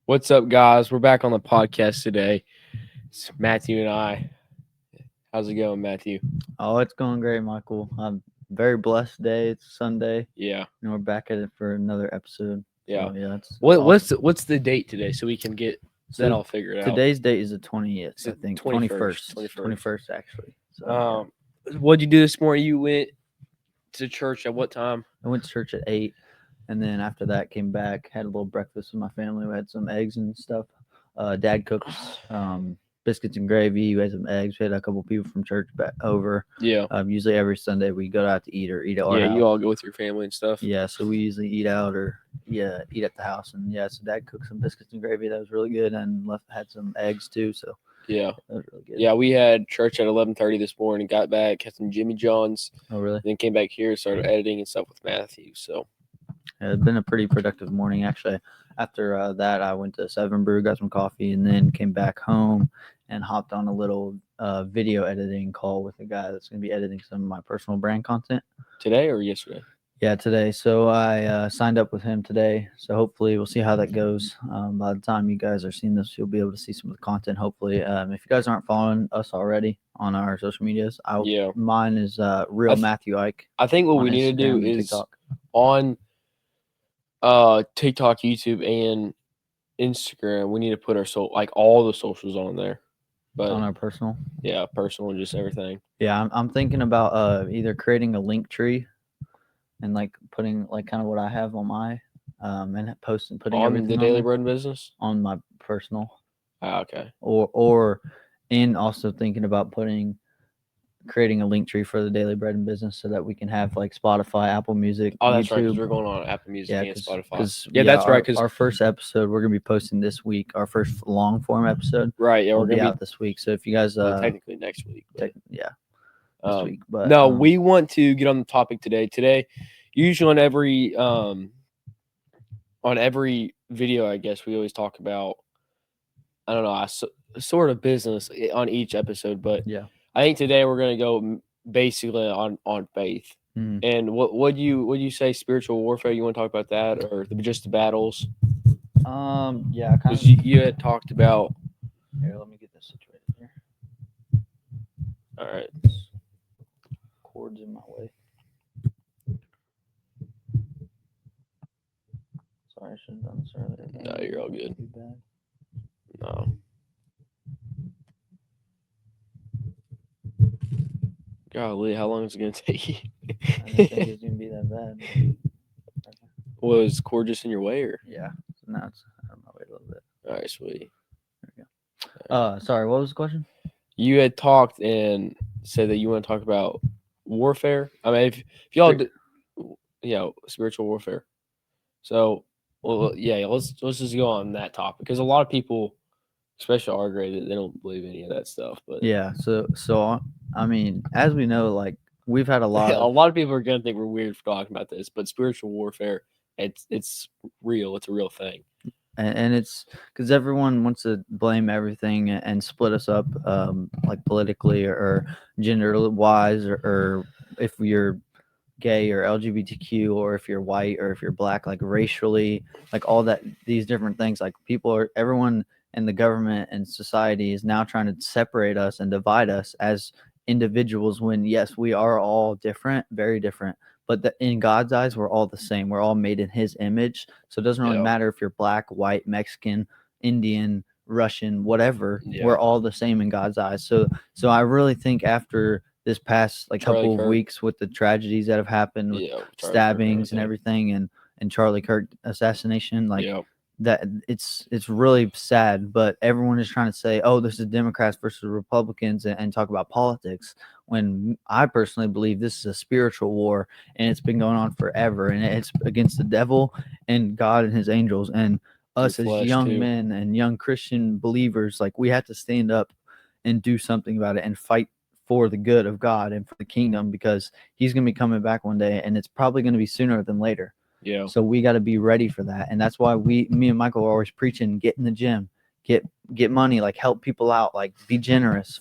What's up, guys? We're back on the podcast today. It's Matthew and I. How's it going, Matthew? Oh, it's going great, Michael. I'm very blessed day. It's Sunday, Yeah, and we're back at it for another episode. yeah. So yeah, it's What's the date today so we can get that so all figured out? today's date is the 20th, It's I the think 21st. 21st actually. So What'd you do this morning? You went to church at what time? I went to church at 8, and then after that came back, had a little breakfast with my family. We had some eggs and stuff. Dad cooks biscuits and gravy. We had some eggs. We had a couple people from church back over. Yeah, Usually every Sunday we go out to eat or eat at our yeah. house. You all go with your family and stuff. Yeah, so we usually eat out or eat at the house. And yeah, so Dad cooked some biscuits and gravy. That was really good, and had some eggs too. So Yeah, that was really good. yeah. We had church at 11:30 this morning. Got back, had some Jimmy John's, Oh, really? then came back here, started editing and stuff with Matthew. So Yeah, it's been a pretty productive morning actually. After that, I went to Seven Brew, got some coffee, and then came back home and hopped on a little video editing call with a guy that's going to be editing some of my personal brand content. today or yesterday? Yeah, today. So I signed up with him today. So hopefully we'll see how that goes. By the time you guys are seeing this, you'll be able to see some of the content. Hopefully, if you guys aren't following us already on our social medias, Yeah. mine is Real Matthew Ike. I think what on we need to do Instagram and is TikTok. on TikTok, YouTube, and Instagram, we need to put our all the socials on there. But on our personal. yeah, personal and just everything. Yeah, I'm thinking about either creating a link tree and like putting like kind of what I have on my and putting On everything the on Daily there, Bread business. on my personal, Okay. and also thinking about creating a link tree for the Daily Bread and Business so that we can have like Spotify, Apple Music, Oh, that's right. Because YouTube. we're going on Apple Music and Spotify. Yeah, That's right. Because our first episode we're gonna be posting this week. Our first long form episode right, yeah, will we're be gonna out this week. So if you guys technically next week. But, this week. But no, we want to get on the topic today. Today, usually on every video, I guess we always talk about, I don't know, sort of business on each episode, but yeah. I think today we're going to go basically on faith. Mhm. And what would you say, spiritual warfare? You want to talk about that, or just the battles? Yeah, kind Because of. you had talked about. Here, let me get this situated here. All right. Cords in my way. Sorry, I should have done this earlier. No, you're all good. Too bad. No. Golly, how long is it going to take you? I didn't think it was gonna be that bad. Was cord just in your way, or? Yeah, so now it's out of my way a little bit. All right, sweetie. There we go. Sorry, what was the question? You had talked and said that you want to talk about warfare. I mean, if y'all, spiritual warfare. So, well, yeah, let's just go on that topic, because a lot of people, especially our grade, they don't believe any of that stuff. But yeah, so I mean, as we know, like we've had a lot of people are gonna think we're weird for talking about this, but spiritual warfare, it's real. It's a real thing. And it's because everyone wants to blame everything and split us up, like politically or gender wise, or if you're gay or LGBTQ, or if you're white or if you're black, like racially, like all that, these different things. Like everyone in the government and society is now trying to separate us and divide us as individuals, when yes, we are all different, very different, but in God's eyes, we're all the same. We're all made in His image. So it doesn't really matter if you're black, white, Mexican, Indian, Russian, whatever. Yeah. We're all the same in God's eyes. So I really think after this past couple of weeks with the tragedies that have happened, with stabbings and everything, and Charlie Kirk assassination, that it's really sad. But everyone is trying to say, oh, this is Democrats versus Republicans, and talk about politics, when I personally believe this is a spiritual war, and it's been going on forever, and it's against the devil and God and His angels, and us as young men and young Christian believers. Like, we have to stand up and do something about it and fight for the good of God and for the kingdom, because He's going to be coming back one day, and it's probably going to be sooner than later. Yeah. So we got to be ready for that. And that's why me and Michael are always preaching, get in the gym, get money, like help people out, like be generous,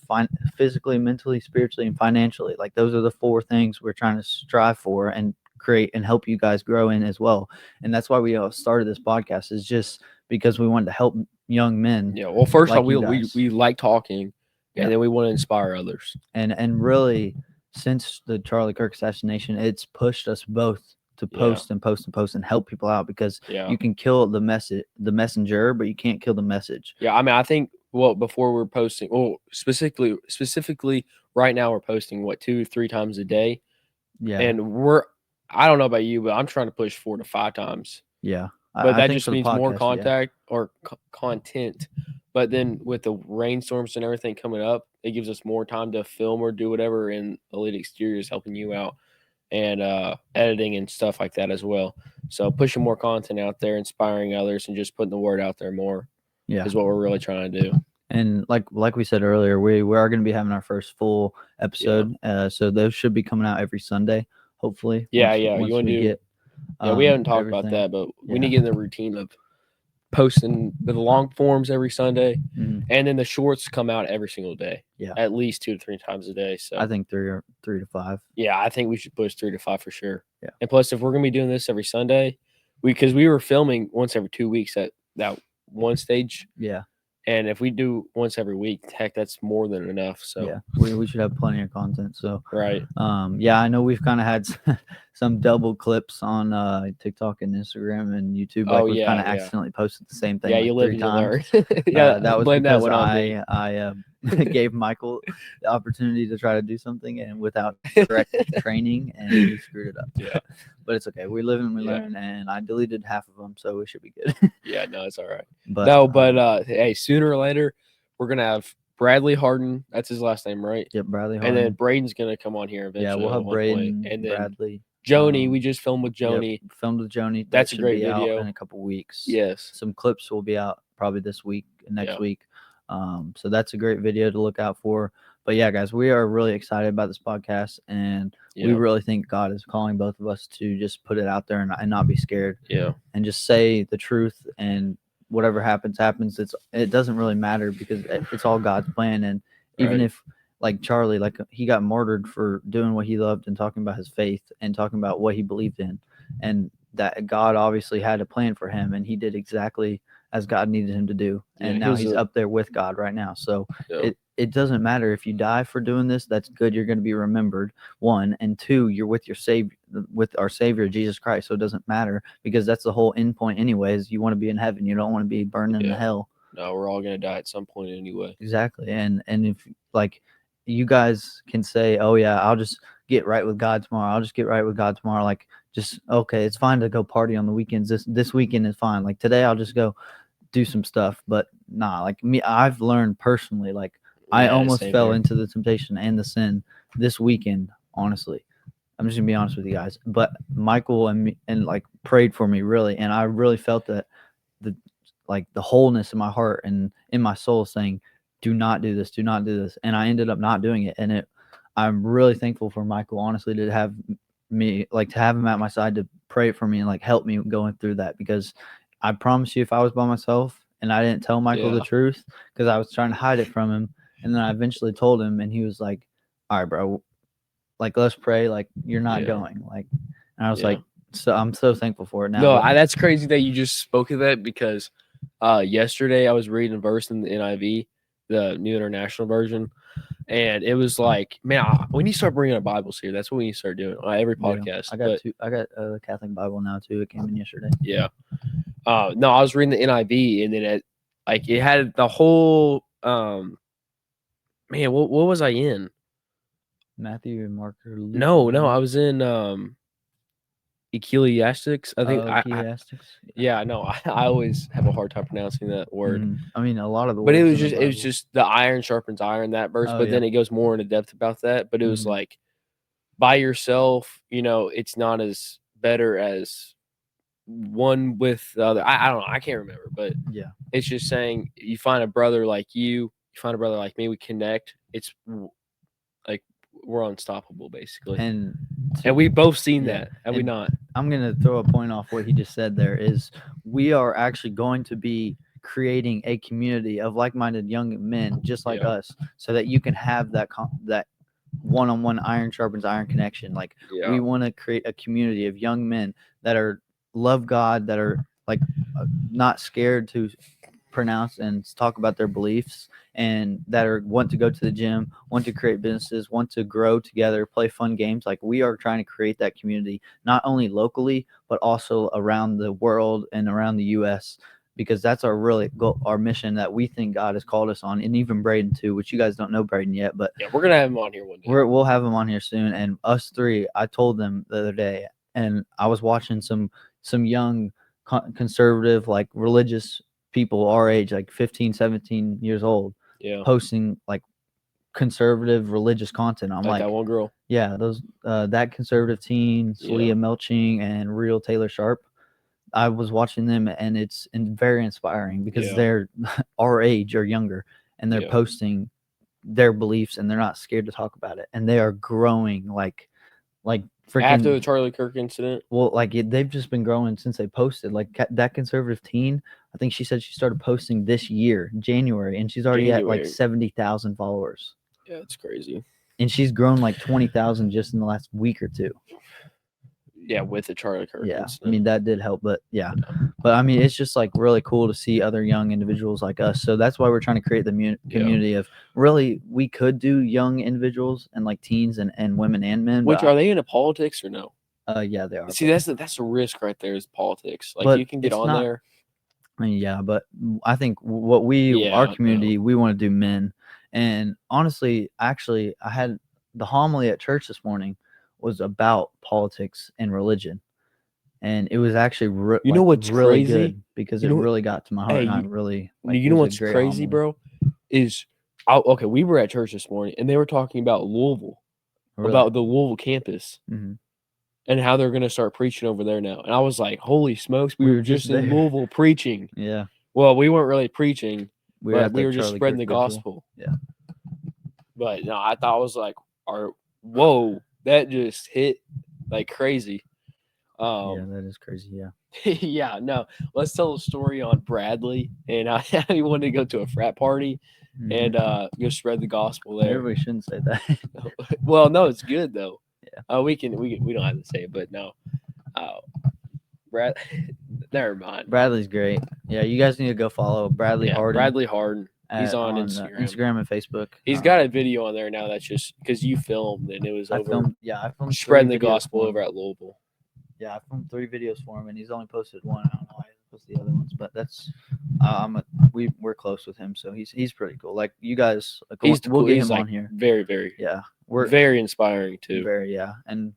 physically, mentally, spiritually, and financially. Like, those are the 4 things we're trying to strive for and create and help you guys grow in as well. And that's why we started this podcast, is just because we wanted to help young men. Yeah. Well, first off, we like talking, and then we want to inspire others. And really, since the Charlie Kirk assassination, it's pushed us both to post and post and post and help people out, because you can kill the messenger, but you can't kill the message. Yeah, I mean, I think before we're posting, specifically right now we're posting 2-3 times a day. Yeah, and I don't know about you, but I'm trying to push 4 to 5 times. Yeah, but that just means more content. But then with the rainstorms and everything coming up, it gives us more time to film or do whatever, and Elite Exteriors helping you out, and editing and stuff like that as well. So pushing more content out there, inspiring others, and just putting the word out there more is what we're really trying to do. And like we said earlier, we are going to be having our first full episode. So those should be coming out every Sunday, hopefully. Once you want to get. We haven't talked about that, but we need to get in the routine of posting the long forms every Sunday, and then the shorts come out every single day. Yeah, at least 2 to 3 times a day. So I think 3 to 5. Yeah, I think we should push 3 to 5 for sure. Yeah, and plus, if we're gonna be doing this every Sunday, because we were filming once every 2 weeks at that one stage. Yeah. And if we do once every week, heck, that's more than enough. So yeah, we should have plenty of content. So right. Yeah, I know we've kind of had some double clips on TikTok and Instagram and YouTube. Like we've kind of accidentally posted the same thing. Yeah, you live and you learn. That was because I gave Michael the opportunity to try to do something and without correct training, and he screwed it up. Yeah, but it's okay. We live and we learn, and I deleted half of them, so we should be good. Yeah, no, it's all right. But hey, sooner or later, we're gonna have Bradley Harden. That's his last name, right? Yep, Bradley Harden. And then Braden's gonna come on here eventually. Yeah, we'll have Braden and then Bradley. Joni, we just filmed with Joni. Yep, filmed with Joni. That's a great video. In a couple weeks. Yes. Some clips will be out probably this week, next week. So that's a great video to look out for. But yeah, guys, we are really excited about this podcast, and we really think God is calling both of us to just put it out there and not be scared. Yeah. And just say the truth, and whatever happens. It doesn't really matter, because it's all God's plan. And even if, like Charlie, like he got martyred for doing what he loved and talking about his faith and talking about what he believed in, and that God obviously had a plan for him, and he did exactly as God needed him to do. And now he's up there with God right now. So it doesn't matter if you die for doing this. That's good. You're going to be remembered, 1, and 2, you're with our Savior, Jesus Christ. So it doesn't matter, because that's the whole end point anyways. You want to be in heaven. You don't want to be burning in hell. No, we're all going to die at some point anyway. Exactly. And if like you guys can say, oh yeah, I'll just get right with God tomorrow. Like, just, okay, it's fine to go party on the weekends. This weekend is fine. Like today, I'll just go do some stuff. But nah, like me, I've learned personally, like I almost fell into the temptation and the sin this weekend. Honestly, I'm just gonna be honest with you guys. But Michael and me, and like prayed for me really, and I really felt that the wholeness in my heart and in my soul saying, do not do this, and I ended up not doing it. And I'm really thankful for Michael, honestly, to have me, like, to have him at my side to pray for me and like help me going through that, because I promise you, if I was by myself and I didn't tell Michael the truth, because I was trying to hide it from him, and then I eventually told him, and he was like, all right, bro, like, let's pray, like, you're not going, like, and I was like, so I'm so thankful for it now. No, that's crazy that you just spoke of that, because yesterday I was reading a verse in the NIV, the New International Version, and it was like, man, we need to start bringing our Bibles here. That's what we need to start doing on every podcast. I got a Catholic Bible now too. It came in yesterday. Yeah. No, I was reading the NIV, and then it had the whole man. What was I in? Matthew and Mark. No, I was in Ecclesiastics. I think Ecclesiastics. Yeah, no, I always have a hard time pronouncing that word. I mean, a lot of the words. But it was just the iron sharpens iron, that verse. But then it goes more into depth about that. But it was like, by yourself, it's not as better as one with the other. I don't know. I can't remember, but it's just saying, you find a brother like you find a brother like me, we connect. It's like we're unstoppable, basically. And we both seen that, have we not? I'm gonna throw a point off what he just said. There is, we are actually going to be creating a community of like-minded young men just like us, so that you can have that one-on-one iron sharpens iron connection. Like we want to create a community of young men that love God, that are like not scared to pronounce and talk about their beliefs, and that are want to go to the gym, want to create businesses, want to grow together, play fun games. Like we are trying to create that community, not only locally, but also around the world and around the U.S., because that's our really goal, our mission that we think God has called us on, and even Braden too, which you guys don't know Braden yet, but yeah, we're gonna have him on here one day. We'll have him on here soon. And us three, I told them the other day, and I was watching some young conservative, like religious people our age, like 15, 17 years old, posting like conservative religious content. I'm like that one girl. Yeah, those that conservative teen, Leah Melching and Real Taylor Sharp. I was watching them, and it's very inspiring because they're our age or younger, and they're posting their beliefs, and they're not scared to talk about it, and they are growing like freaking after the Charlie Kirk incident. Well, like they've just been growing since they posted. Like that conservative teen, I think she said she started posting this year, January, and she's already at like 70,000 followers. Yeah, it's crazy. And she's grown like 20,000 just in the last week or two. Yeah, with the Charlie Kirk incident. I mean, that did help, but but I mean, it's just like really cool to see other young individuals like us. So that's why we're trying to create the community of really, we could do young individuals and like teens and women and men. Which are they into politics or no? Yeah, they are. See, that's the risk right there is politics. Like but you can get on there. I mean, yeah, but I think what our community, we want to do men. And honestly, actually, I had the homily at church this morning was about politics and religion, and it was actually what's really crazy? Good because it really got to my heart. And I really, you know what's crazy, homily. Bro, is okay. We were at church this morning, and they were talking about Louisville, about the Louisville campus, and how they're going to start preaching over there now. And I was like, "Holy smokes, we were just in Louisville preaching." Yeah. Well, we weren't really preaching, but we were just spreading the gospel. Yeah. But no, I thought it was like, whoa. That just hit like crazy. Yeah, that is crazy. Yeah. Yeah. No, let's tell a story on Bradley and how he wanted to go to a frat party and go spread the gospel there. Everybody shouldn't say that. Well, no, it's good though. Yeah. We don't have to say it, but no. Brad, never mind. Bradley's great. Yeah, you guys need to go follow Bradley Harden. Bradley Harden. He's on Instagram and Facebook. He's got a video on there now that's just because you filmed and it was I filmed spreading the gospel over at Louisville. Yeah, I filmed 3 videos for him, and he's only posted 1. I don't know why he posted the other ones, but that's we're close with him, so he's pretty cool. Like you guys, we'll get him on here. Very, very. Yeah, we're very inspiring too. Very, and.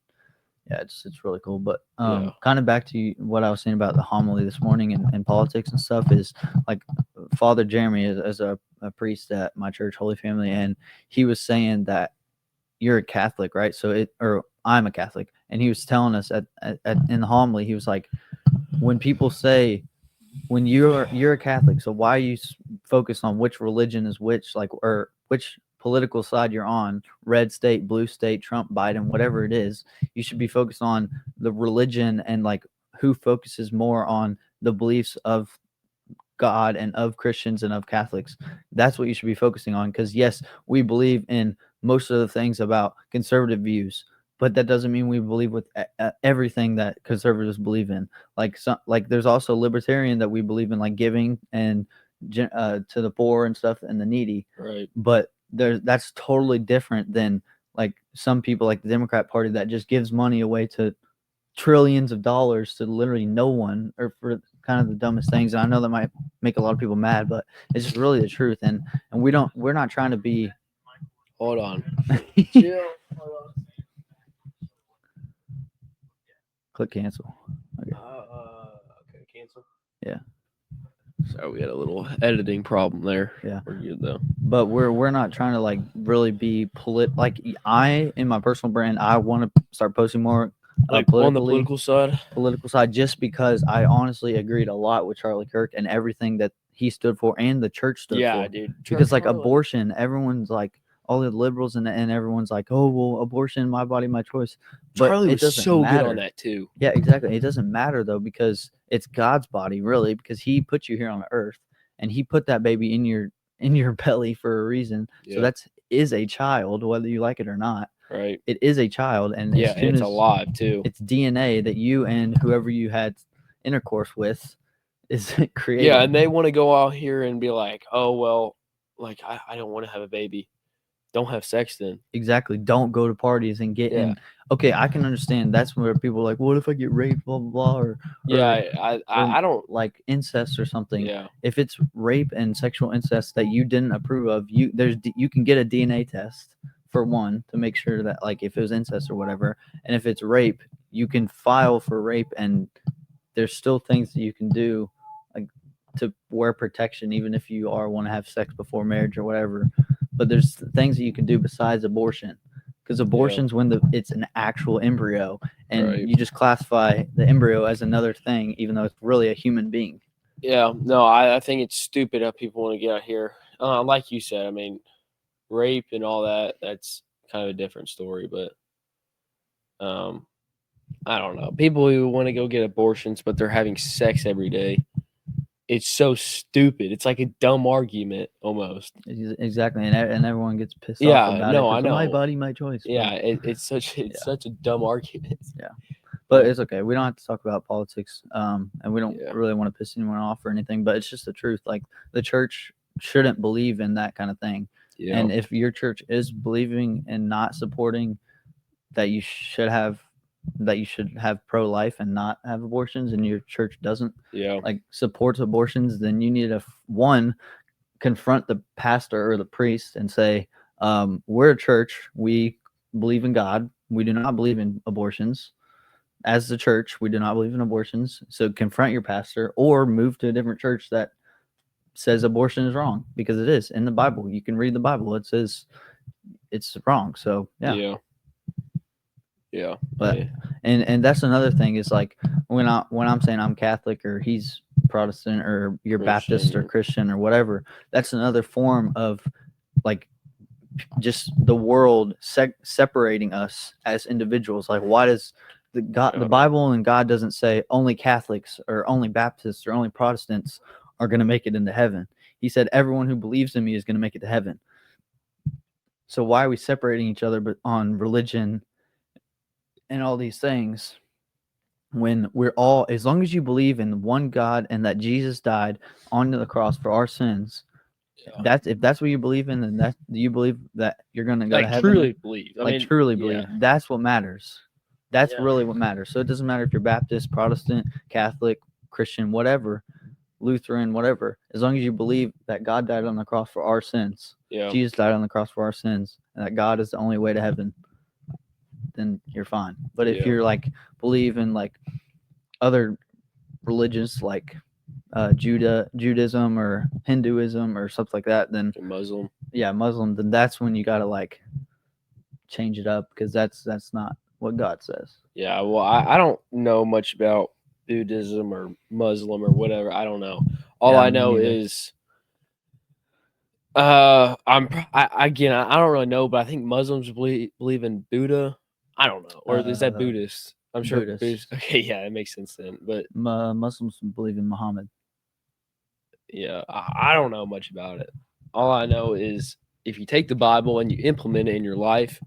Yeah, it's really cool. But kind of back to what I was saying about the homily this morning and politics and stuff is like Father Jeremy is a priest at my church, Holy Family, and he was saying that you're a Catholic, right? Or I'm a Catholic, and he was telling us in the homily, he was like, when people say, when you're a Catholic, so why are you focused on which religion is which, like, or which political side you're on, red state, blue state, Trump, Biden, whatever it is, you should be focused on the religion and like who focuses more on the beliefs of God and of Christians and of Catholics. That's what you should be focusing on, because yes, we believe in most of the things about conservative views, but that doesn't mean we believe with everything that conservatives believe in. Like there's also libertarian that we believe in, like giving and to the poor and stuff and the needy. Right. But that's totally different than like some people like the Democrat Party that just gives money away to trillions of dollars to literally no one, or for kind of the dumbest things. And I know that might make a lot of people mad, but it's just really the truth. And we're not trying to be. Hold on. Chill. Hold on. Click cancel. Okay. Okay, cancel. Yeah. So we had a little editing problem there. Yeah, we're good though. But we're not trying to like really be like in my personal brand, I want to start posting more like on the political side, just because I honestly agreed a lot with Charlie Kirk and everything that he stood for and the church stood for. Yeah, dude. Because like abortion, everyone's like, all the liberals and everyone's like, oh well, abortion, my body, my choice. But Charlie was so good on that too. Yeah, exactly. It doesn't matter though, because it's God's body, really, because he put you here on earth and he put that baby in your belly for a reason. Yeah. So that is a child, whether you like it or not. Right. It is a child, and it's alive too. It's DNA that you and whoever you had intercourse with is created. Yeah, and they want to go out here and be like, oh well, like I don't want to have a baby. Don't have sex then. Exactly. Don't go to parties and get in. Okay, I can understand. That's where people are like, what if I get raped, blah blah blah, or I don't like incest or something. Yeah. If it's rape and sexual incest that you didn't approve of, you can get a DNA test for one to make sure that like if it was incest or whatever, and if it's rape, you can file for rape, and there's still things that you can do like to wear protection even if you want to have sex before marriage or whatever. But there's things that you can do besides abortion, because abortion's when it's an actual embryo, and you just classify the embryo as another thing even though it's really a human being. Yeah, no, I think it's stupid how people want to get out here. Like you said, I mean, rape and all that's kind of a different story, but I don't know. People who want to go get abortions but they're having sex every day, it's so stupid. It's like a dumb argument almost. Exactly, and everyone gets pissed off about it. I know. My body, my choice. Yeah, it's such a dumb argument. Yeah, but it's okay. We don't have to talk about politics, and we don't really want to piss anyone off or anything. But it's just the truth. Like the church shouldn't believe in that kind of thing. Yeah. And if your church is believing and not supporting that you should have pro-life and not have abortions, and your church doesn't like supports abortions, then you need to confront the pastor or the priest and say, we're a church, we believe in God, we do not believe in abortions. As the church, we do not believe in abortions. So confront your pastor or move to a different church that says abortion is wrong, because it is in the Bible. You can read the Bible, it says it's wrong. So yeah. But and that's another thing is like when I'm saying I'm Catholic or he's Protestant or you're Christian, Baptist or Christian or whatever, that's another form of like just the world separating us as individuals. Like, why does the Bible and God doesn't say only Catholics or only Baptists or only Protestants are going to make it into heaven? He said everyone who believes in me is going to make it to heaven. So why are we separating each other but on religion and all these things when we're all, as long as you believe in one God and that Jesus died on the cross for our sins, if that's what you believe in, then you believe that you're going to go to heaven. Truly believe. Truly believe. That's what matters. That's really what matters. So it doesn't matter if you're Baptist, Protestant, Catholic, Christian, whatever, Lutheran, whatever, as long as you believe that God died on the cross for our sins. Jesus died on the cross for our sins, and that God is the only way to heaven, then you're fine. But if you're like believe in like other religions like Judaism or Hinduism or something like that, then Muslim, then that's when you gotta like change it up, because that's not what God says. Yeah, well, I don't know much about Buddhism or Muslim or whatever. I don't know. All I know is I don't really know, but I think Muslims believe in Buddha. I don't know, or is that Buddhist? I'm sure Buddhist. Okay, yeah, it makes sense then. But Muslims believe in Muhammad. Yeah, I don't know much about it. All I know is if you take the Bible and you implement it in your life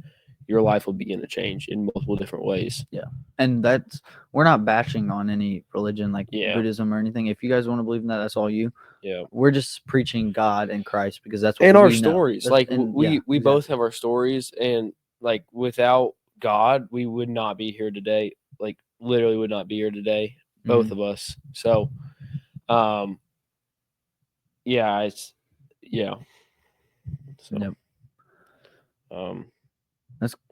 will begin to change in multiple different ways. Yeah, and we're not bashing on any religion like Buddhism or anything. If you guys want to believe in that, that's all you. Yeah, we're just preaching God and Christ, because that's what and our stories. Like we both have our stories, and like without God, we would not be here today. Like literally, would not be here today. Both of us. So, So,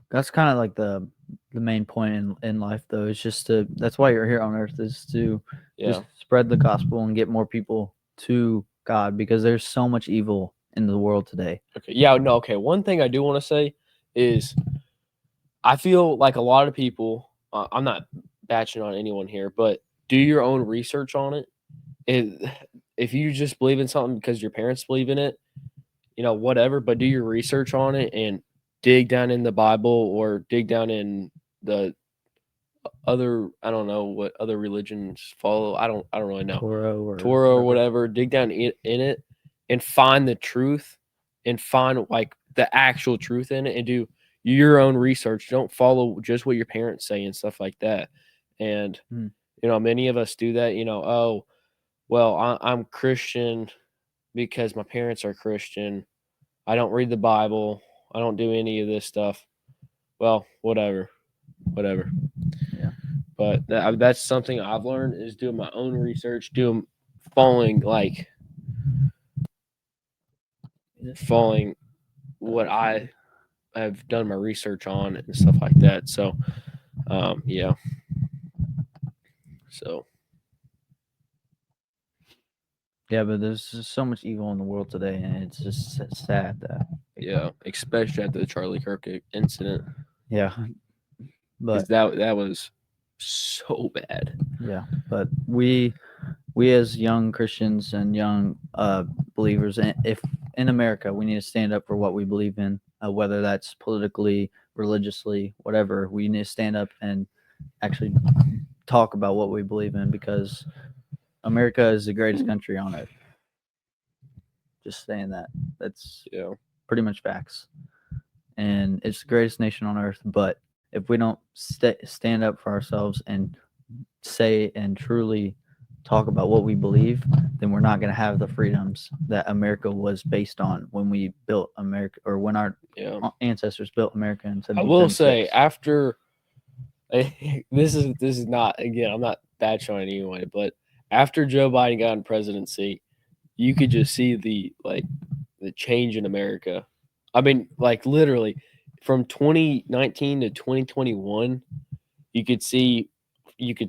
that's kind of like the main point in life, though. Is just that's why you're here on earth, is to just spread the gospel and get more people to God, because there's so much evil in the world today. Okay. Yeah. No. Okay. One thing I do want to say is I feel like a lot of people. I'm not batching on anyone here, but do your own research on it. If you just believe in something because your parents believe in it, whatever, but do your research on it and dig down in the Bible or dig down in the other, I don't know what other religions follow. I don't really know. Torah or whatever. Dig down in it and find the truth and find like the actual truth in it and do your own research. Don't follow just what your parents say and stuff like that. And, many of us do that, well, I'm Christian because my parents are Christian. I don't read the Bible. I don't do any of this stuff. Well, whatever. Yeah. But that's something I've learned is doing my own research, following following what I have done my research on and stuff like that. So, yeah. So. Yeah, but there's just so much evil in the world today, and it's just sad that. Yeah, especially after the Charlie Kirk incident. Yeah, because that was so bad. Yeah, but we as young Christians and young believers, if in America, we need to stand up for what we believe in, whether that's politically, religiously, whatever. We need to stand up and actually talk about what we believe in, because America is the greatest country on earth. Just saying that. That's pretty much facts. And it's the greatest nation on earth. But if we don't stand up for ourselves and say and truly talk about what we believe, then we're not going to have the freedoms that America was based on when we built America, or when our ancestors built America in 1776. I will say, after this is not, again, I'm not bashing on anyone, but after Joe Biden got in presidency, you could just see the change in America. I mean, literally from 2019 to 2021, you could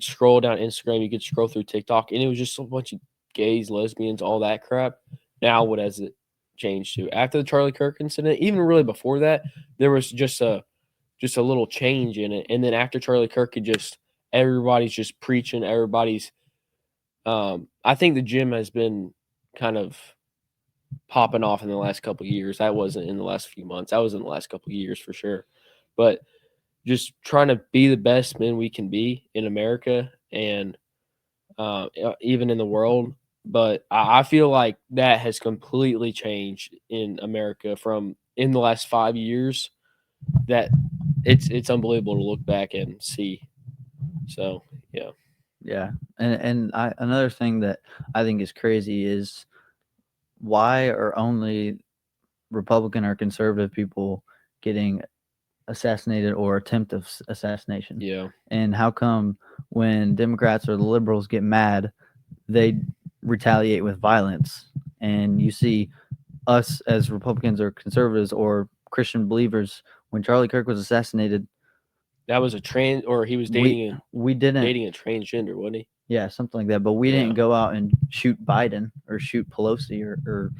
scroll down Instagram, you could scroll through TikTok, and it was just a bunch of gays, lesbians, all that crap. Now, what has it changed to? After the Charlie Kirk incident, even really before that, there was just a little change in it. And then after Charlie Kirk, everybody's just preaching. Everybody's, I think the gym has been kind of popping off in the last couple of years. That wasn't in the last few months. That was in the last couple of years for sure. But just trying to be the best men we can be in America and even in the world. But I feel like that has completely changed in America from in the last 5 years. That it's unbelievable to look back and see. So yeah, and another thing that I think is crazy is, why are only Republican or conservative people getting assassinated or attempt of assassination? Yeah. And how come when Democrats or the liberals get mad, they retaliate with violence? And you see us as Republicans or conservatives or Christian believers, when Charlie Kirk was assassinated, that was he was dating dating a transgender, wasn't he? Yeah, something like that. But we didn't go out and shoot Biden or shoot Pelosi or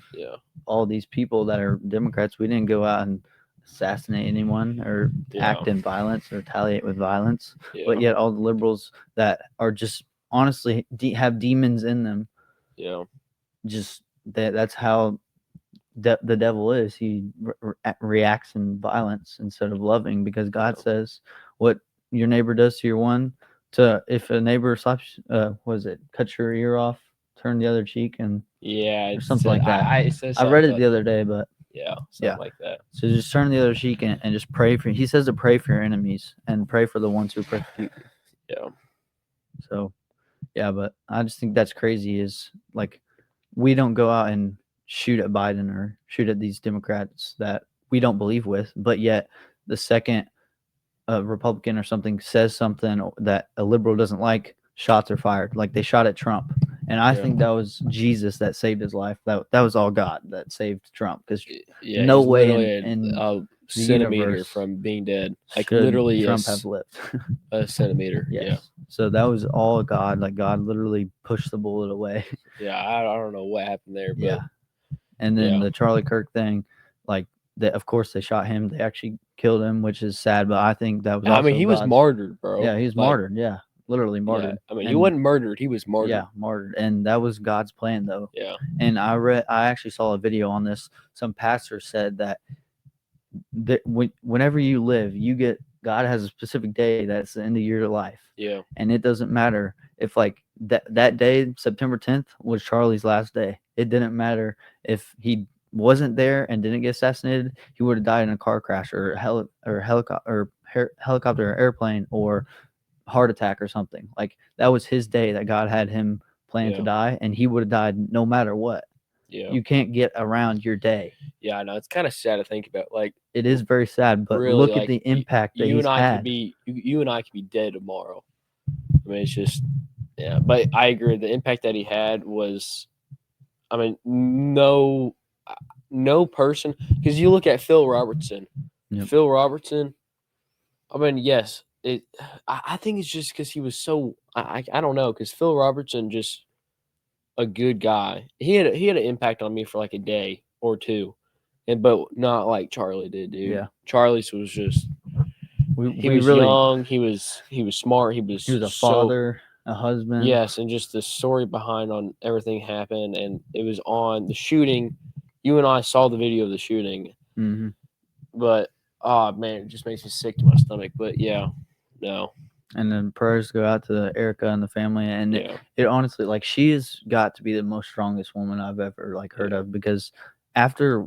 all these people that are Democrats. We didn't go out and assassinate anyone or act in violence or retaliate with violence. But yet all the liberals that are just honestly have demons in them. Just that's how the devil is. He reacts in violence instead of loving, because God says what your neighbor does to your one, if a neighbor slaps, cuts your ear off, turn the other cheek, and or something like that. I read it the other day, but something like that. So just turn the other cheek and just pray for. He says to pray for your enemies and pray for the ones who persecute you. Yeah. So, but I just think that's crazy. Is we don't go out and shoot at Biden or shoot at these Democrats that we don't believe with, but yet the second a Republican or something says something that a liberal doesn't like, shots are fired. Like they shot at Trump. And I think that was Jesus that saved his life. That was all God that saved Trump, because no way in a centimeter from being dead. Literally, Trump have lived a centimeter. Yes. Yeah. So that was all God. Like God literally pushed the bullet away. Yeah, I don't know what happened there, but and then the Charlie Kirk thing, of course they shot him. They actually killed him, which is sad. But I think that was. Also he was martyred, bro. Yeah, he was martyred. Yeah, literally martyred. Yeah. He wasn't murdered. He was martyred. Yeah, martyred, and that was God's plan, though. Yeah. And I actually saw a video on this. Some pastor said that whenever you live, God has a specific day that's the end of your life. Yeah. And it doesn't matter if that day, September 10th, was Charlie's last day. It didn't matter if he wasn't there and didn't get assassinated. He would have died in a car crash or helicopter or airplane or heart attack or something. That was his day that God had him planned to die, and he would have died no matter what. Yeah. You can't get around your day. Yeah, I know. It's kind of sad to think about. Like, it is very sad, but really, look like, at the impact that you he's and I had. could be you and I could be dead tomorrow. I mean, it's just, yeah. But I agree. The impact that he had was, I mean, no person, because you look at Phil Robertson. Yep. Phil Robertson. I mean, yes, I think it's just because he was so. I don't know, because Phil Robertson, just a good guy. He had an impact on me for like a day or two, but not like Charlie did, dude. Yeah. Charlie's was just. He was really young. He was smart. He was a father, a husband. Yes, and just the story behind on everything happened, and it was on the shooting. You and I saw the video of the shooting, Mm-hmm. but oh man, it just makes me sick to my stomach. But yeah, no. And then prayers go out to Erica and the family, and it honestly, like, she has got to be the most strongest woman I've ever like heard of, because after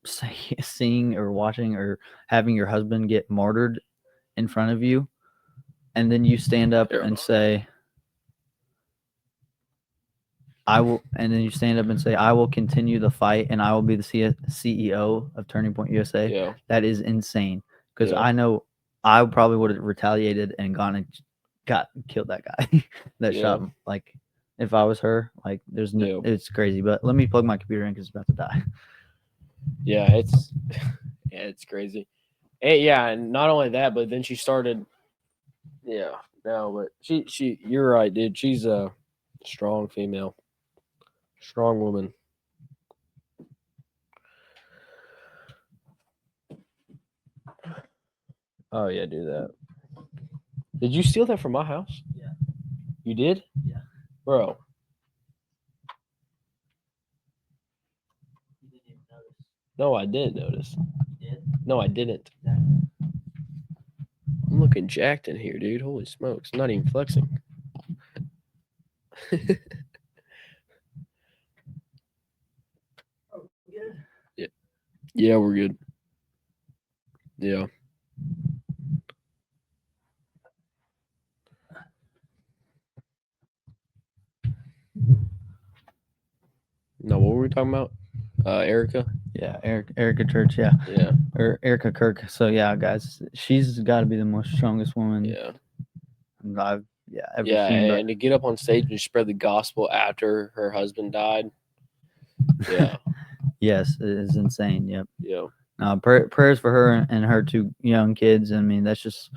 seeing or watching or having your husband get martyred in front of you, and then you stand up and say, I will, and then you stand up and say, I will continue the fight, and I will be the CEO of Turning Point USA. Yeah. That is insane, because I know I probably would have retaliated and gone and killed that guy that shot him. Like, if I was her, like, there's no, it's crazy. But let me plug my computer in because it's about to die. Yeah, it's crazy. And not only that, but then she started. Yeah, no, but she you're right, dude. She's a strong female, strong woman. Oh yeah, do that. Did you steal that from my house? Yeah. You did? Yeah. Bro. You didn't even notice. No, I didn't notice. You did? No, I didn't. Exactly. I'm looking jacked in here, dude. Holy smokes. I'm not even flexing. Oh, good. Yeah. Yeah, we're good. Yeah. No, what were we talking about? Erica? Yeah, Erica Church, yeah. Yeah. Or Erica Kirk. So yeah, guys, she's got to be the most strongest woman. Yeah. I've ever seen. And to get up on stage and spread the gospel after her husband died. Yeah. Yes, it is insane. Yep. Yeah. Prayers for her and her two young kids. I mean, that's just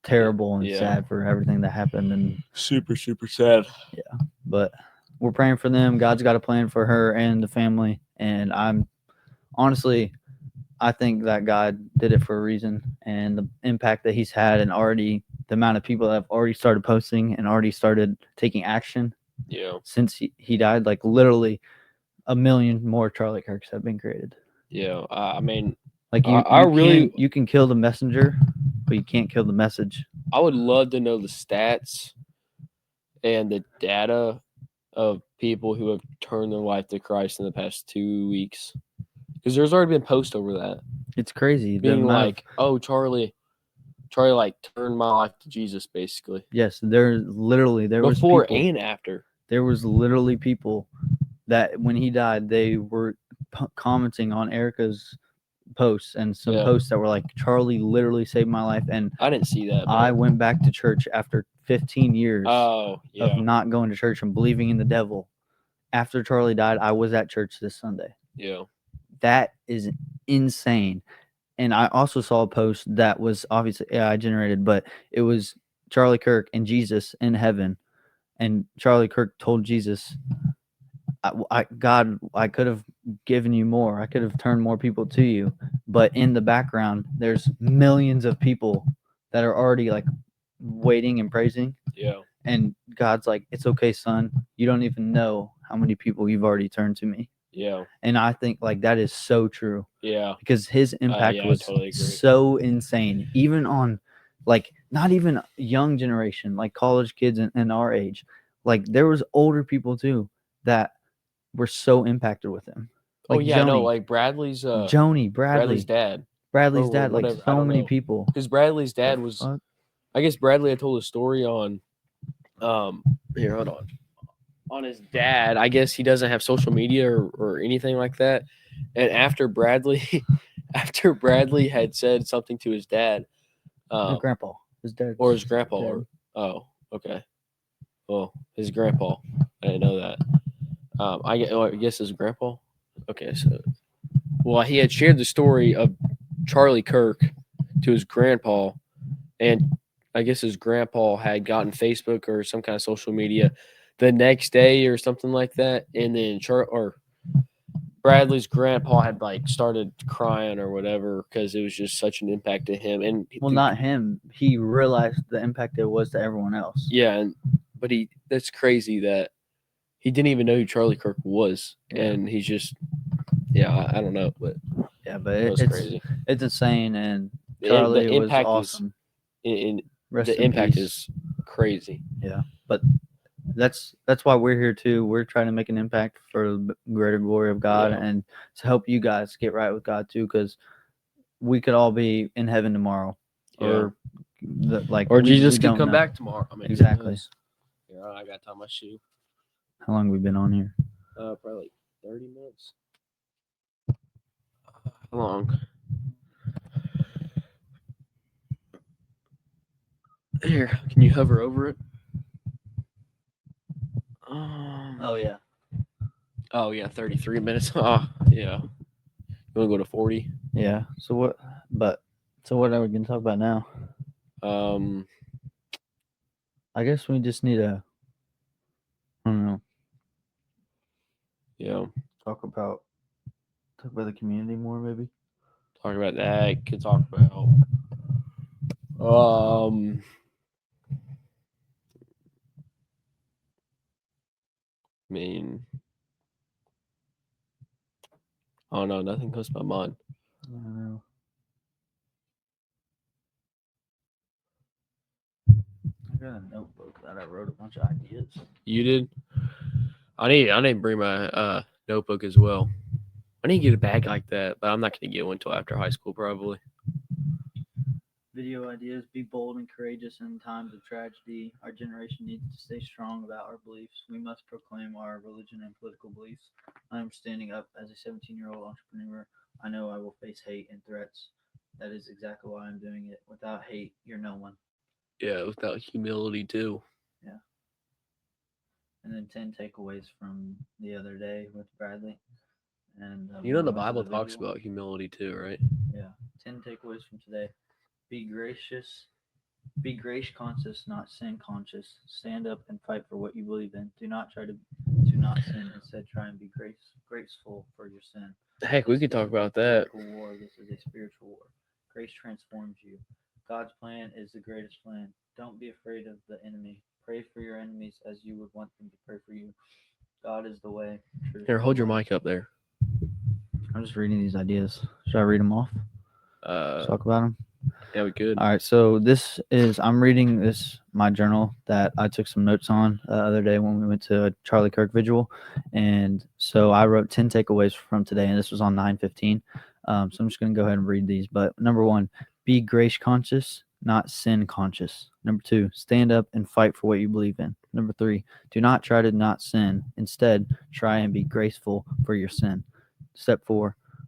terrible and sad for everything that happened, and super, super sad. Yeah, but we're praying for them. God's got a plan for her and the family, and I think that God did it for a reason, and the impact that he's had, and already the amount of people that have already started posting and already started taking action. Yeah. Since he died, like literally 1 million more Charlie Kirks have been created. Yeah. I mean, like you can kill the messenger, but you can't kill the message. I would love to know the stats and the data of people who have turned their life to Christ in the past 2 weeks, because there's already been posts over that. It's crazy. Being like, oh, Charlie like turned my life to Jesus, basically. Yes, there was before and after. There was literally people that when he died, they were commenting on Erica's posts and some posts that were like, Charlie literally saved my life. And I didn't see that. I went back to church after 15 years of not going to church and believing in the devil. After Charlie died, I was at church this Sunday. Yeah. That is insane. And I also saw a post that was obviously AI generated, but it was Charlie Kirk and Jesus in heaven. And Charlie Kirk told Jesus, God, I could have given you more. I could have turned more people to you. But in the background, there's millions of people that are already like waiting and praising. Yeah. And God's like, it's okay, son. You don't even know how many people you've already turned to me. Yeah. And I think like that is so true. Yeah. Because his impact was so insane. Even on like not even young generation, like college kids and our age. Like there was older people too that were so impacted with him. Like Joni, like Bradley's Bradley's dad. Bradley's dad, like so many people. Because Bradley's dad was I guess Bradley had told a story on here, hold on. on his dad. I guess he doesn't have social media or anything like that. And after Bradley had said something to his dad, his grandpa, his dad, or his grandpa, or okay, well, his grandpa. I didn't know that. I guess his grandpa. Okay, so he had shared the story of Charlie Kirk to his grandpa, and I guess his grandpa had gotten Facebook or some kind of social media the next day or something like that, and then Bradley's grandpa had started crying or whatever because it was just such an impact to him. And not him. He realized the impact it was to everyone else. Yeah, but that's crazy that he didn't even know who Charlie Kirk was, and he's just I don't know, but it's crazy. It's insane, and Charlie the impact was awesome. The impact is crazy. Yeah, but that's why we're here too. We're trying to make an impact for the greater glory of God, and to help you guys get right with God too, because we could all be in heaven tomorrow, or Jesus could come back tomorrow. I mean, exactly. Yeah, I got to tie my shoe. How long have we been on here? Probably 30 minutes. How long? Here, can you hover over it? Oh yeah. Oh yeah, 33 minutes. Oh yeah. You want to go to 40? Yeah. So what are we gonna talk about now? I guess we just need to, I don't know. Yeah. Talk about the community more, maybe. Talk about that. Could talk about I mean, oh no, nothing comes to my mind. I don't know. I got a notebook that I wrote a bunch of ideas. You did? I need to bring my notebook as well. I need to get a bag like that, but I'm not going to get one until after high school, probably. Video ideas: be bold and courageous in times of tragedy. Our generation needs to stay strong about our beliefs. We must proclaim our religion and political beliefs. I am standing up as a 17-year-old entrepreneur. I know I will face hate and threats. That is exactly why I'm doing it. Without hate, you're no one. Yeah, without humility too. Yeah. And then 10 takeaways from the other day with Bradley. And the Bible talks about humility too, right? Yeah. 10 takeaways from today. Be gracious. Be grace conscious, not sin conscious. Stand up and fight for what you believe in. Do not try to not sin. Instead, try and be graceful for your sin. Heck, we could talk about that. War. This is a spiritual war. Grace transforms you. God's plan is the greatest plan. Don't be afraid of the enemy. Pray for your enemies as you would want them to pray for you. God is the way. Here, hold your mic up there. I'm just reading these ideas. Should I read them off? Talk about them? Yeah, we could. All right, so I'm reading my journal that I took some notes on the other day when we went to a Charlie Kirk vigil. And so I wrote 10 takeaways from today, and this was on 9/15. So I'm just going to go ahead and read these. But number 1, be grace conscious, not sin conscious. Number 2, stand up and fight for what you believe in. Number 3, do not try to not sin. Instead, try and be graceful for your sin.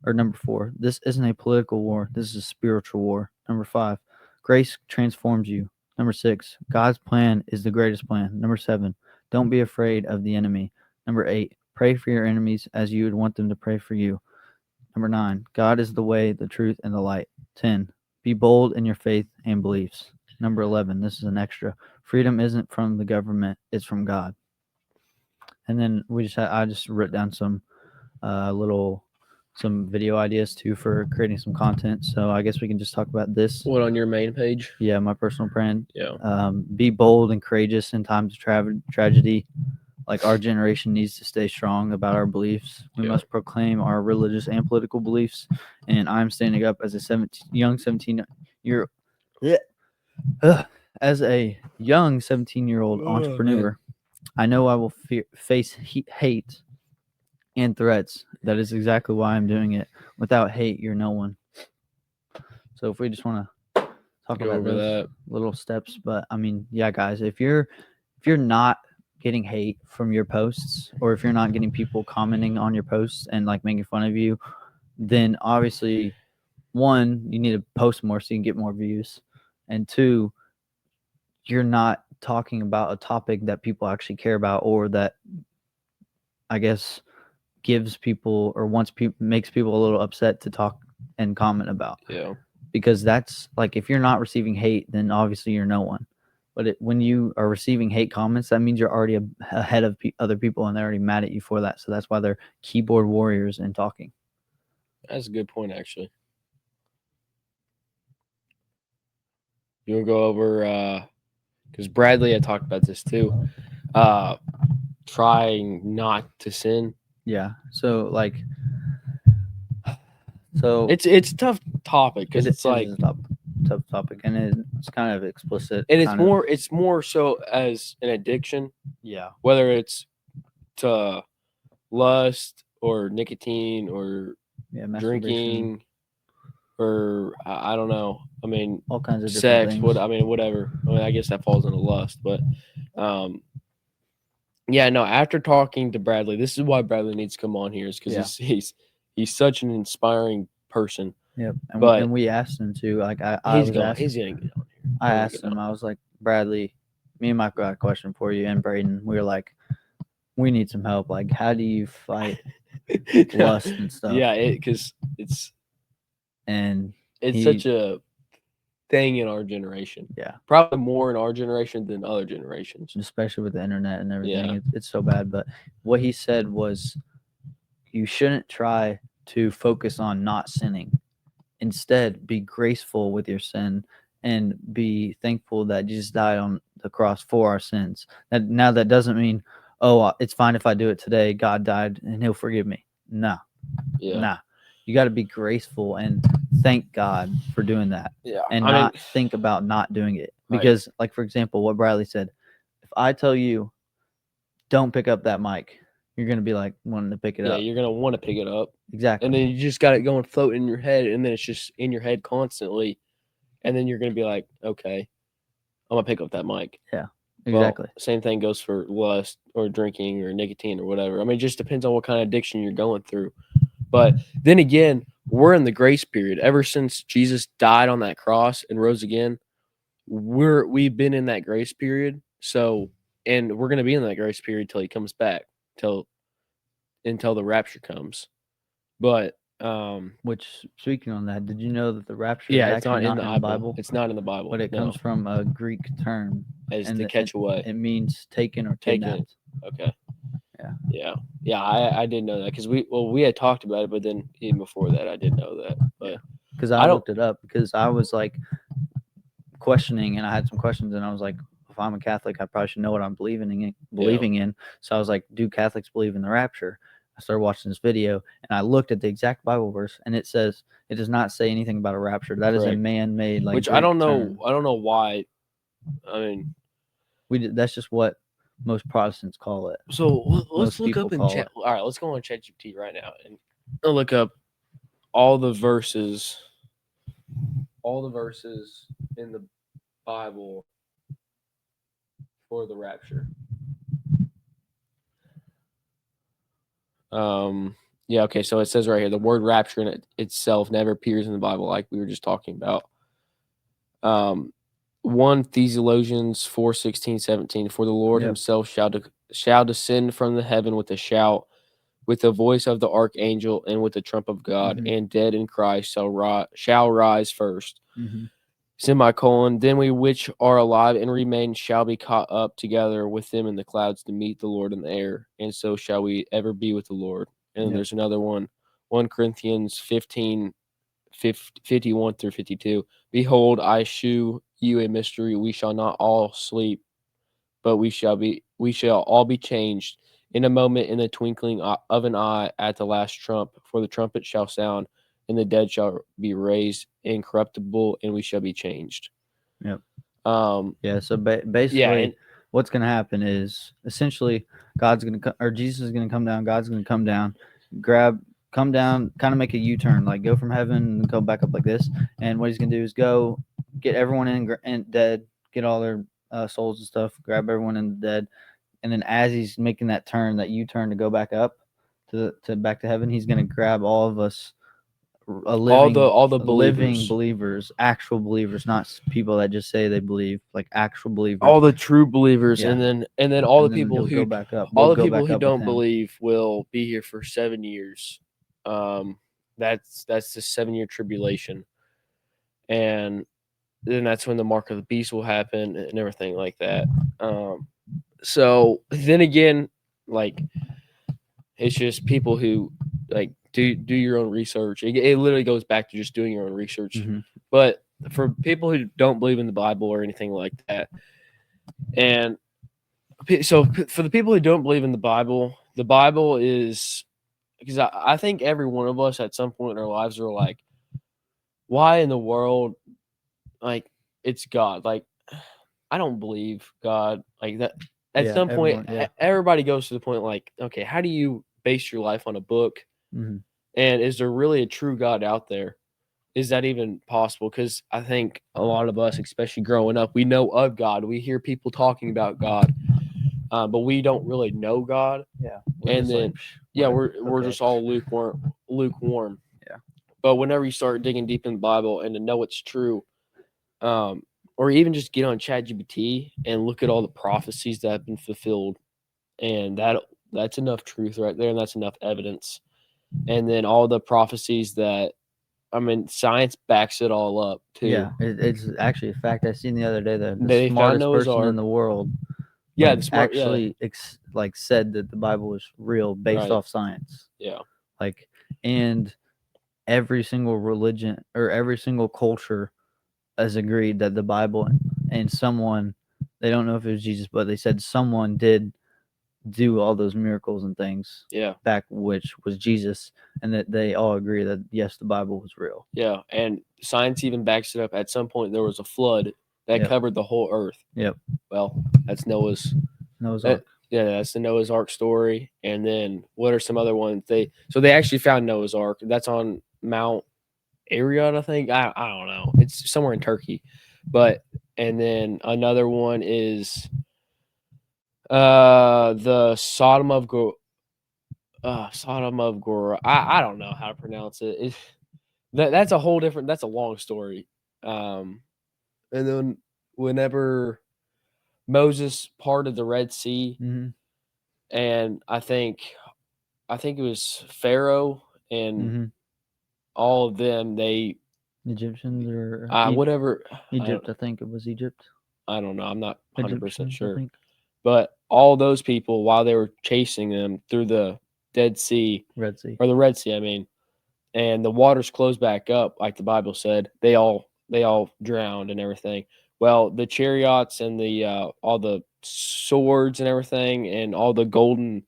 Number 4, this isn't a political war. This is a spiritual war. Number 5, grace transforms you. Number 6, God's plan is the greatest plan. Number 7, don't be afraid of the enemy. Number 8, pray for your enemies as you would want them to pray for you. Number 9, God is the way, the truth, and the light. 10, be bold in your faith and beliefs. Number 11, this is an extra. Freedom isn't from the government, it's from God. And then I just wrote down some video ideas too for creating some content. So I guess we can just talk about this. What, on your main page? Yeah, my personal brand. Yeah. Be bold and courageous in times of tragedy. Like, our generation needs to stay strong about our beliefs. We must proclaim our religious and political beliefs. And I'm standing up as a 17-year-old entrepreneur. I know I will face hate and threats. That is exactly why I'm doing it. Without hate, you're no one. So if we just want to talk about those little steps, but I mean, yeah, guys, if you're not getting hate from your posts, or if you're not getting people commenting on your posts and like making fun of you, then obviously, one, you need to post more so you can get more views, and two, you're not talking about a topic that people actually care about, or that I guess gives people or makes people a little upset to talk and comment about. Yeah. Because that's like, if you're not receiving hate, then obviously you're no one. But when you are receiving hate comments, that means you're already ahead of other people, and they're already mad at you for that. So that's why they're keyboard warriors and talking. That's a good point, actually. You want to go over, because Bradley had talked about this too, trying not to sin. Yeah. So it's a tough topic, because it's like a tough topic, and it's kind of explicit, and it's more so as an addiction. Yeah. Whether it's to lust or nicotine or drinking or I don't know. I mean, all kinds of sex. things. Whatever. I mean, I guess that falls into lust, but yeah. No. After talking to Bradley, this is why Bradley needs to come on here, is because he's such an inspiring person. Yep. And we asked him to, like, he's gonna get on here. I asked him. I was like, Bradley, me and Michael got a question for you, and Braden. We were like, we need some help. Like, how do you fight lust and stuff? Yeah, because it's It's such a thing in our generation. Yeah, probably more in our generation than other generations, especially with the internet and everything. Yeah. It's so bad. But what he said was, you shouldn't try to focus on not sinning. Instead, be graceful with your sin and be thankful that Jesus died on the cross for our sins. Now that doesn't mean, oh, it's fine if I do it today. God died and he'll forgive me. No. Yeah. Nah. You got to be graceful and thank God for doing that. Yeah. And not think about not doing it. Because, like, for example, what Bradley said, if I tell you, don't pick up that mic, you're going to be like wanting to pick it up. Yeah, you're going to want to pick it up. Exactly. And then you just got it going floating in your head, and then it's just in your head constantly. And then you're going to be like, okay, I'm going to pick up that mic. Yeah, exactly. Well, same thing goes for lust or drinking or nicotine or whatever. I mean, it just depends on what kind of addiction you're going through. But then again, we're in the grace period. Ever since Jesus died on that cross and rose again, we've been in that grace period. So, and we're going to be in that grace period till he comes back, until the rapture comes. But which, speaking on that, did you know that the rapture is it's not in the Bible? It's not in the Bible. But it comes from a Greek term, as to catch away. It means taken or kidnapped. Okay. Yeah. I didn't know that, because we had talked about it, but then even before that, I didn't know that. But because I looked it up, because I was like questioning, and I had some questions, and I was like, if I'm a Catholic, I probably should know what I'm believing in. So I was like, do Catholics believe in the rapture? I started watching this video, and I looked at the exact Bible verse, and it says, it does not say anything about a rapture. That is a man-made, like, which Greek I don't know. term. I don't know why. I mean, that's just what most Protestants call it. So let's look up in chat. All right, let's go on ChatGPT right now and look up all the verses in the Bible for the rapture. Yeah, okay, so it says right here, the word rapture in itself never appears in the Bible, like we were just talking about. 1 Thessalonians 4:16-17, for the Lord himself shall descend from the heaven with a shout, with the voice of the archangel, and with the trump of God, and dead in Christ shall rise first. Then we which are alive and remain shall be caught up together with them in the clouds to meet the Lord in the air, and so shall we ever be with the Lord. And then there's another one, 1 Corinthians 15, 51-52. Behold, I shew you a mystery. We shall not all sleep, but we shall all be changed in a moment, in the twinkling of an eye, at the last trump. For the trumpet shall sound, and the dead shall be raised incorruptible, and we shall be changed. Yep. So basically, what's going to happen is, essentially, Jesus is going to come down. God's going to come down, come down, kind of make a U-turn, like go from heaven and go back up like this. And what he's going to do is go get everyone in dead, get all their souls and stuff, grab everyone in the dead, and then as he's making that turn, that U-turn to go back up to back to heaven, he's gonna grab all of us, all the living believers, actual believers, not people that just say they believe, like actual believers, all the true believers, and then all the people who go back up, all the people who don't believe will be here for 7 years. That's the 7-year tribulation, and then that's when the mark of the beast will happen and everything like that. So then again, like, it's just people who like do your own research. It literally goes back to just doing your own research. Mm-hmm. But for people who don't believe in the Bible or anything like that, and so for the people who don't believe in the Bible is, because I think every one of us at some point in our lives are like, why in the world, like, it's God? Like, I don't believe God like that. At some point, everybody goes to the point like, okay, how do you base your life on a book? Mm-hmm. And is there really a true God out there? Is that even possible? Because I think a lot of us, especially growing up, we know of God. We hear people talking about God, but we don't really know God. Yeah. And then, we're just all lukewarm. Yeah. But whenever you start digging deep in the Bible and to know it's true, or even just get on ChatGPT and look at all the prophecies that have been fulfilled, and that's enough truth right there, and that's enough evidence. And then all the prophecies that, I mean, science backs it all up too. Yeah, it's actually a fact. I seen the other day that the smartest person in the world, actually said that the Bible was real based off science. Yeah, like, and every single religion or every single culture has agreed that the Bible and someone, they don't know if it was Jesus, but they said someone did do all those miracles and things. Yeah. Back, which was Jesus, and that they all agree that yes, the Bible was real. Yeah, and science even backs it up. At some point, there was a flood that covered the whole earth. Yep. Well, that's Noah's Ark. Yeah, that's the Noah's Ark story. And then what are some other ones? They actually found Noah's Ark. That's on Mount Ararat, I think. I don't know. It's somewhere in Turkey. But and then another one is the Sodom of Gomorrah. I don't know how to pronounce it. That's a whole different. That's a long story. And then whenever Moses parted the Red Sea, and I think it was Pharaoh and all of them. They Egyptians or whatever. Egypt, I think it was Egypt. I don't know. I'm not 100% sure. But all those people, while they were chasing them through the Red Sea, I mean, and the waters closed back up, like the Bible said, they all drowned and everything. Well, the chariots and the all the swords and everything, and all the golden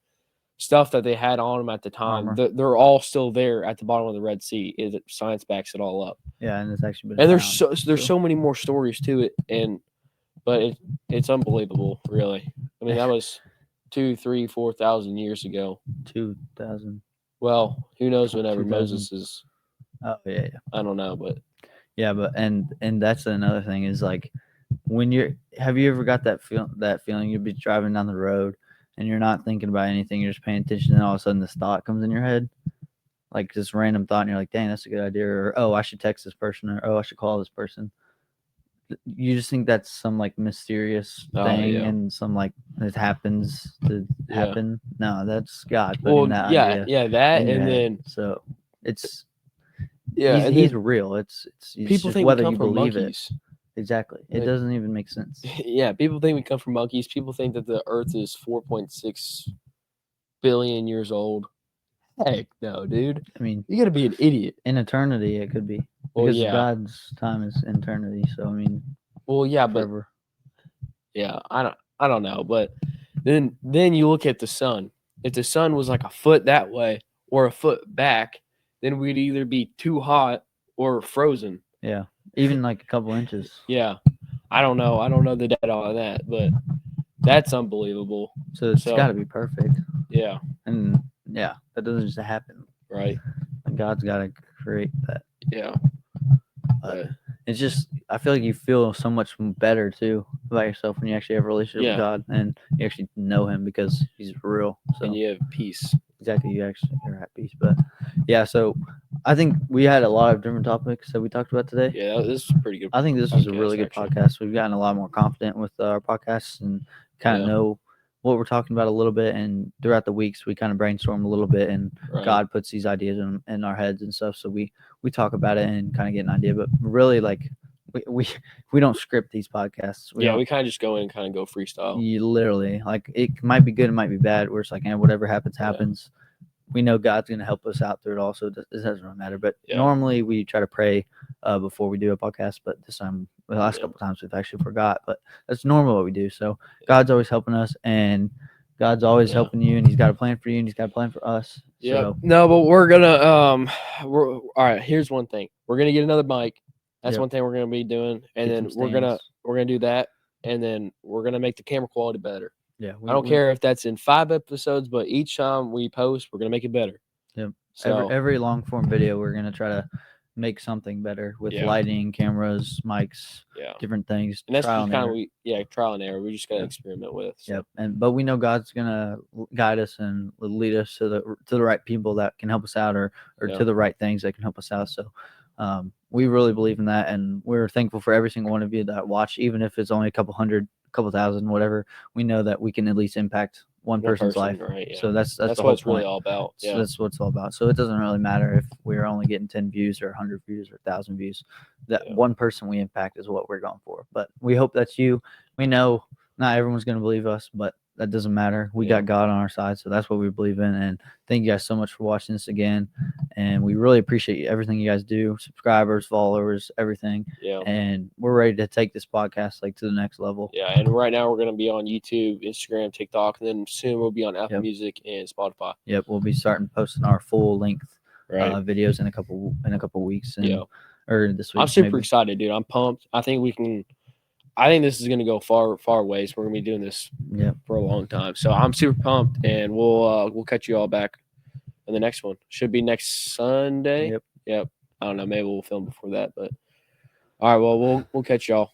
stuff that they had on them at the time, they're all still there at the bottom of the Red Sea. Science backs it all up. Yeah, and it's actually been. And there's so many more stories to it, but it's unbelievable, really. I mean, that was 2,000, 3,000, 4,000 years ago. 2,000. Well, who knows whenever Moses is. Oh yeah. I don't know, but yeah, but and that's another thing is like, have you ever got that feeling you'd be driving down the road and you're not thinking about anything, you're just paying attention, and all of a sudden this thought comes in your head, like this random thought, and you're like, dang, that's a good idea, or oh, I should text this person, or oh, I should call this person. You just think that's some like mysterious thing, and some like it happens to happen. No, that's God putting that idea. That, and then so it's he's real. It's people think whether we come you from believe monkeys. Exactly. It doesn't even make sense. Yeah, people think we come from monkeys. People think that the Earth is 4.6 billion years old. Heck no, dude. I mean, you got to be an idiot. In eternity, it could be. Because God's time is eternity. So, I mean, forever. I don't know. But then you look at the sun. If the sun was like a foot that way or a foot back, then we'd either be too hot or frozen. Yeah. Even like a couple inches. Yeah. I don't know. I don't know the data on that, but that's unbelievable. So it's got to be perfect. Yeah. And that doesn't just happen. Right. God's got to create that. Yeah. But it's just, I feel like you feel so much better too. about yourself when you actually have a relationship with God and you actually know Him because He's real. So and you have peace. Exactly, you're at peace. But yeah, so I think we had a lot of different topics that we talked about today. Yeah, this is pretty good. I think this was a really good podcast. We've gotten a lot more confident with our podcasts and kind of know what we're talking about a little bit. And throughout the weeks, we kind of brainstorm a little bit, and God puts these ideas in our heads and stuff. So we talk about it and kind of get an idea. But really, like we don't script these podcasts. We kind of just go in and kind of go freestyle. You literally, like, it might be good, it might be bad. We're just like, whatever happens, happens. We know God's going to help us out through it all, so it doesn't really matter. But normally we try to pray before we do a podcast, but this time, the last couple times, we've actually forgot. But that's normal what we do. So God's always helping us, and God's always helping you, and He's got a plan for you, and He's got a plan for us. Yeah. So. No, but we're gonna all right. Here's one thing: we're gonna get another mic. That's one thing we're gonna be doing, and then we're gonna do that, and then we're gonna make the camera quality better. Yeah, I don't care if that's in 5 episodes, but each time we post, we're gonna make it better. Yep. So every long form video, we're gonna try to make something better with lighting, cameras, mics, different things. And that's kind of trial and error. We just gotta experiment with. So. Yep. But we know God's gonna guide us and lead us to the right people that can help us out, or to the right things that can help us out. So. We really believe in that, and we're thankful for every single one of you that watch, even if it's only a couple hundred, couple thousand, whatever. We know that we can at least impact one person's life. Right, yeah. So that's the whole what it's point. Really all about. So that's what it's all about. So it doesn't really matter if we're only getting 10 views or 100 views or 1,000 views. That one person we impact is what we're going for. But we hope that's you. We know not everyone's going to believe us, but that doesn't matter. We got God on our side, so that's what we believe in. And thank you guys so much for watching this again. And we really appreciate everything you guys do, subscribers, followers, everything. Yeah. And we're ready to take this podcast to the next level. Yeah. And right now we're going to be on YouTube, Instagram, TikTok, and then soon we'll be on Apple Music and Spotify. Yep. We'll be starting posting our full length videos in a couple weeks. And, or this week. I'm super excited, dude. I'm pumped. I think this is going to go far ways. We're going to be doing this for a long time. So I'm super pumped, and we'll catch you all back in the next one. Should be next Sunday. Yep. I don't know. Maybe we'll film before that, but all right. Well, we'll catch y'all.